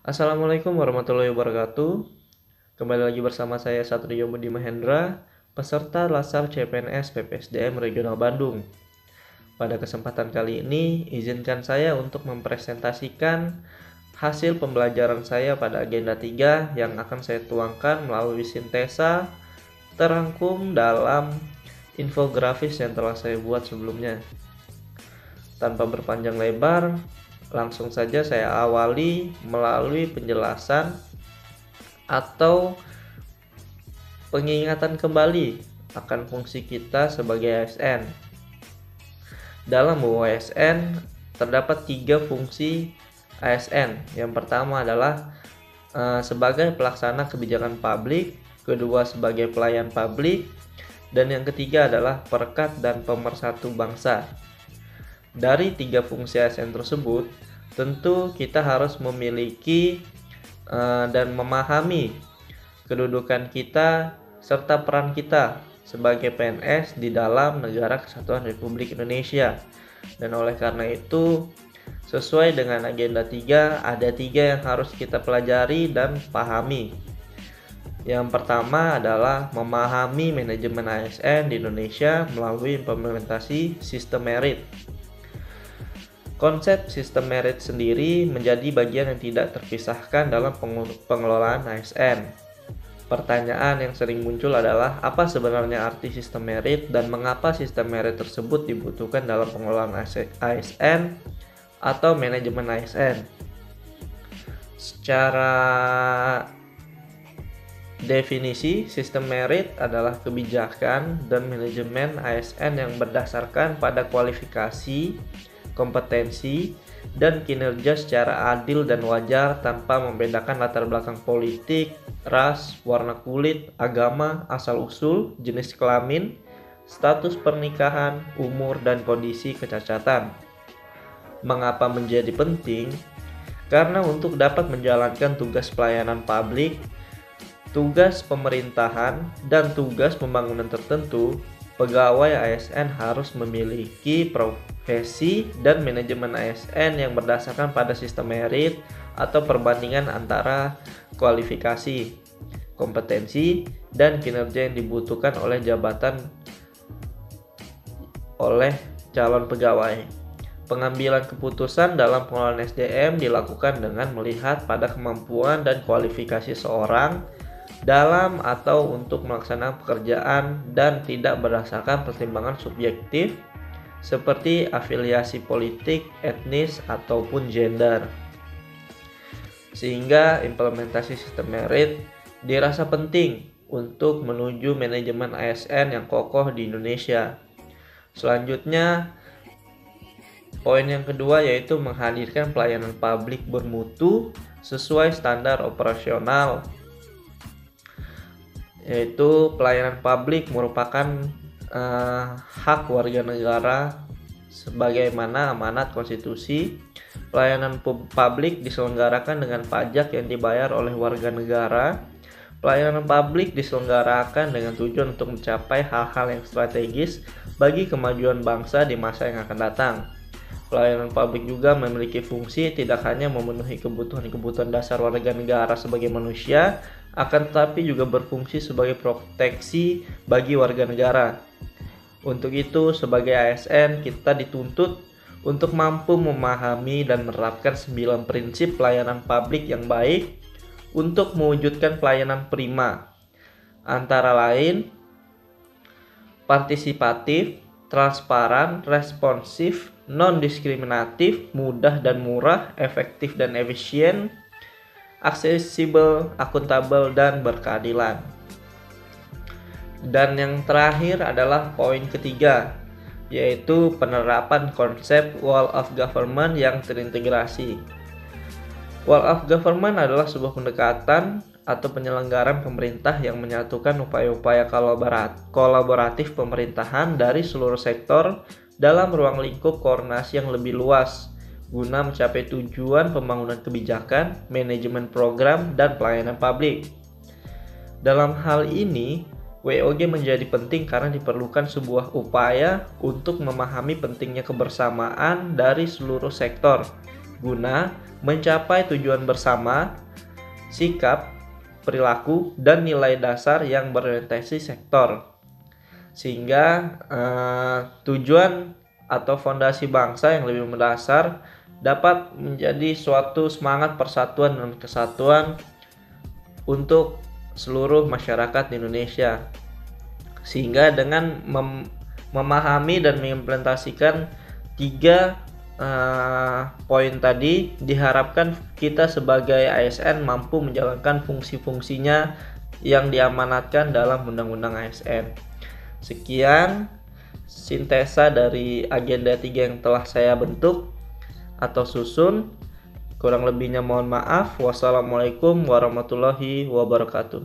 Assalamualaikum warahmatullahi wabarakatuh. Kembali lagi bersama saya Satrio Budi Mahendra, peserta Latsar CPNS PPSDM Regional Bandung. Pada kesempatan kali ini, izinkan saya untuk mempresentasikan hasil pembelajaran saya pada agenda 3 yang akan saya tuangkan melalui sintesa terangkum dalam infografis yang telah saya buat sebelumnya. Tanpa berpanjang lebar, langsung saja saya awali melalui penjelasan atau pengingatan kembali akan fungsi kita sebagai ASN. Dalam ASN terdapat 3 fungsi ASN. Yang pertama adalah sebagai pelaksana kebijakan publik, kedua sebagai pelayan publik, dan yang ketiga adalah perekat dan pemersatu bangsa. Dari 3 fungsi ASN tersebut, tentu kita harus memiliki dan memahami kedudukan kita serta peran kita sebagai PNS di dalam Negara Kesatuan Republik Indonesia. Dan oleh karena itu, sesuai dengan agenda 3, ada 3 yang harus kita pelajari dan pahami. Yang pertama adalah memahami manajemen ASN di Indonesia melalui implementasi sistem merit. Konsep sistem merit sendiri menjadi bagian yang tidak terpisahkan dalam pengelolaan ASN. Pertanyaan yang sering muncul adalah apa sebenarnya arti sistem merit dan mengapa sistem merit tersebut dibutuhkan dalam pengelolaan ASN atau manajemen ASN. Secara definisi, sistem merit adalah kebijakan dan manajemen ASN yang berdasarkan pada kualifikasi, kompetensi, dan kinerja secara adil dan wajar tanpa membedakan latar belakang politik, ras, warna kulit, agama, asal-usul, jenis kelamin, status pernikahan, umur, dan kondisi kecacatan. Mengapa menjadi penting? Karena untuk dapat menjalankan tugas pelayanan publik, tugas pemerintahan, dan tugas pembangunan tertentu, pegawai ASN harus memiliki profesi dan manajemen ASN yang berdasarkan pada sistem merit atau perbandingan antara kualifikasi, kompetensi, dan kinerja yang dibutuhkan oleh jabatan oleh calon pegawai. Pengambilan keputusan dalam pengelolaan SDM dilakukan dengan melihat pada kemampuan dan kualifikasi seorang dalam atau untuk melaksanakan pekerjaan dan tidak berdasarkan pertimbangan subjektif seperti afiliasi politik, etnis, ataupun gender. Sehingga implementasi sistem merit dirasa penting untuk menuju manajemen ASN yang kokoh di Indonesia. Selanjutnya, poin yang kedua yaitu menghadirkan pelayanan publik bermutu sesuai standar operasional, yaitu pelayanan publik merupakan hak warga negara sebagaimana amanat konstitusi. Pelayanan publik diselenggarakan dengan pajak yang dibayar oleh warga negara. Pelayanan publik diselenggarakan dengan tujuan untuk mencapai hal-hal yang strategis bagi kemajuan bangsa di masa yang akan datang. Pelayanan publik juga memiliki fungsi tidak hanya memenuhi kebutuhan-kebutuhan dasar warga negara sebagai manusia, akan tetapi juga berfungsi sebagai proteksi bagi warga negara. Untuk itu, sebagai ASN, kita dituntut untuk mampu memahami dan menerapkan 9 prinsip pelayanan publik yang baik untuk mewujudkan pelayanan prima. Antara lain, partisipatif, transparan, responsif, non-diskriminatif, mudah dan murah, efektif dan efisien, aksesibel, akuntabel, dan berkeadilan. Dan yang terakhir adalah poin ketiga, yaitu penerapan konsep wall of government yang terintegrasi. Wall of government adalah sebuah pendekatan atau penyelenggaraan pemerintah yang menyatukan upaya-upaya kolaboratif pemerintahan dari seluruh sektor dalam ruang lingkup koordinasi yang lebih luas guna mencapai tujuan pembangunan kebijakan, manajemen program, dan pelayanan publik. Dalam hal ini, WOG menjadi penting karena diperlukan sebuah upaya untuk memahami pentingnya kebersamaan dari seluruh sektor guna mencapai tujuan bersama, sikap, perilaku, dan nilai dasar yang berorientasi sektor. Sehingga tujuan atau fondasi bangsa yang lebih mendasar dapat menjadi suatu semangat persatuan dan kesatuan untuk seluruh masyarakat di Indonesia. Sehingga dengan memahami dan mengimplementasikan 3 poin tadi, diharapkan kita sebagai ASN mampu menjalankan fungsi-fungsinya yang diamanatkan dalam Undang-Undang ASN. Sekian sintesa dari agenda 3 yang telah saya bentuk atau susun. Kurang lebihnya mohon maaf. Wassalamualaikum warahmatullahi wabarakatuh.